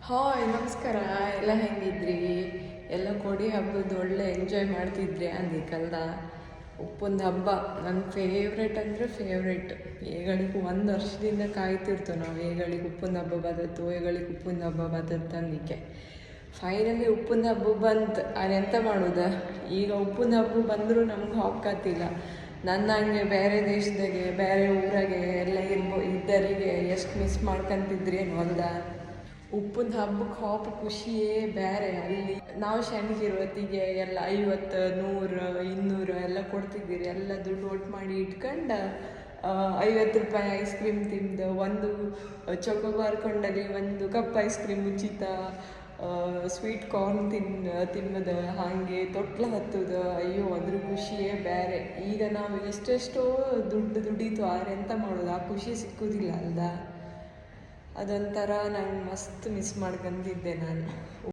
Hi ನಮಸ್ಕಾರ. ಎಲ್ಲ ಹೆಂಗಿದ್ರಿ? ಎಲ್ಲ ಕೊಡಿ ಹಬ್ಬದ ಒಳ್ಳೆ ಎಂಜಾಯ್ ಮಾಡ್ತಿದ್ರಿ ಅಂದಿಕ್ಕಲ್ದ. ಉಪ್ಪೊಂದು ಹಬ್ಬ ನನ್ನ ಫೇವ್ರೇಟ್ ಅಂದರೆ ಫೇವ್ರೇಟ್. ಏಗಳಿಗೆ ಒಂದು ವರ್ಷದಿಂದ ಕಾಯ್ತಿರ್ತು ನಾವು, ಏಗಳಿಗೆ ಉಪ್ಪಿನ ಹಬ್ಬ ಬದತ್ತು, ಏಗಳಿಗೆ ಉಪ್ಪಿನ ಹಬ್ಬ ಬದತ್ತು ಅಂದಿಕ್ಕೆ. ಫೈನಲಿ ಉಪ್ಪಿನ ಹಬ್ಬ ಬಂತು. ಅದೆಂತ ಮಾಡೋದು, ಈಗ ಉಪ್ಪಿನ ಹಬ್ಬ ಬಂದರೂ ನಮ್ಗೆ ಹೋಗ್ಕತ್ತಿಲ್ಲ. ನನ್ನ ಹಂಗೆ ಬೇರೆ ದೇಶದಾಗೆ ಬೇರೆ ಊರಾಗೆ ಎಲ್ಲ ಇದ್ದರಿಗೆ ಎಷ್ಟು ಮಿಸ್ ಮಾಡ್ಕೊಂತಿದ್ರೇನು ಅಲ್ದ. ಉಪ್ಪಿನ ಹಬ್ಬಕ್ಕೆ ಹೋಪ ಖುಷಿಯೇ ಬೇರೆ. ಅಲ್ಲಿ ನಾವು ಸಣ್ಣಗಿರುವತ್ತಿಗೆ ಎಲ್ಲ 50, 100, 200 ಎಲ್ಲ ಕೊಡ್ತಿದ್ದೀರಿ. ಎಲ್ಲ ದುಡ್ಡು ಒಟ್ಟು ಮಾಡಿ ಇಟ್ಕೊಂಡು 50 ರೂಪಾಯಿ ಐಸ್ ಕ್ರೀಮ್ ತಿಂದು, ಒಂದು ಚೊಕೊಬಾರ್ ಕೊಂಡಲ್ಲಿ ಒಂದು ಕಪ್ ಐಸ್ ಕ್ರೀಮ್ ಉಚಿತ, ಸ್ವೀಟ್ ಕಾರ್ನ್ ತಿನ್ನೋದು, ಹಾಗೆ ತೊಟ್ಲು ಹತ್ತೋದು. ಅಯ್ಯೋ ಅದ್ರ ಖುಷಿಯೇ ಬೇರೆ. ಈಗ ನಾವು ಎಷ್ಟೆಷ್ಟೋ ದುಡ್ಡು ದುಡೀತು, ಆದ್ರೆ ಎಂತ ಮಾಡೋದು, ಆ ಖುಷಿ ಸಿಕ್ಕುವುದಿಲ್ಲ ಅಲ್ದ. ಅದೊಂಥರ ನಂಗೆ ಮಸ್ತ್ ಮಿಸ್ ಮಾಡ್ಕೊಂಡಿದ್ದೆ ನಾನು.